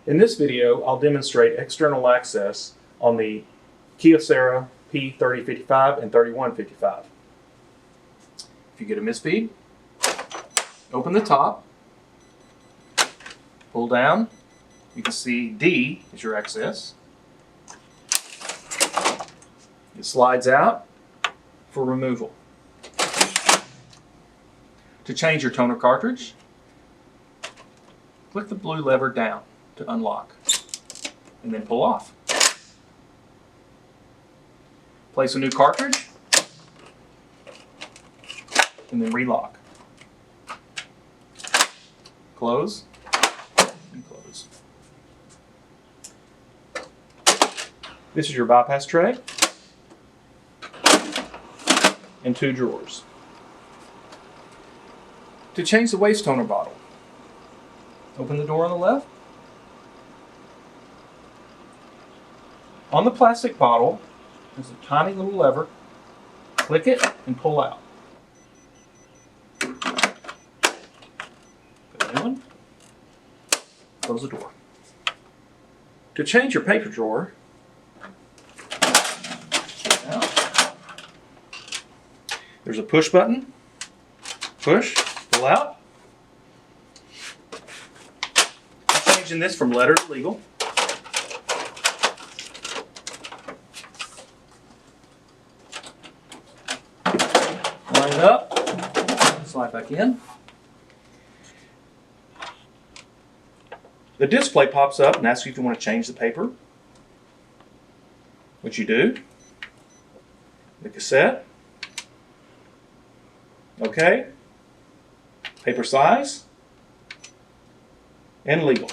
In this video, I'll demonstrate external access on the Kyocera P3055 and 3155. If you get a misfeed, open the top, pull down, you can see D is your access. It slides out for removal. To change your toner cartridge, click the blue lever down to unlock, and then pull off. Place a new cartridge, and then relock. Close, and close. This is your bypass tray and 2 drawers. To change the waste toner bottle, open the door on the left. On the plastic bottle, there's a tiny little lever. Click it and pull out. Put a new one. Close the door. To change your paper drawer, there's a push button. Push, pull out. I'm changing this from letter to legal. Line it up, slide back in. The display pops up and asks you if you want to change the paper, which you do. The cassette. Okay. Paper size and legal.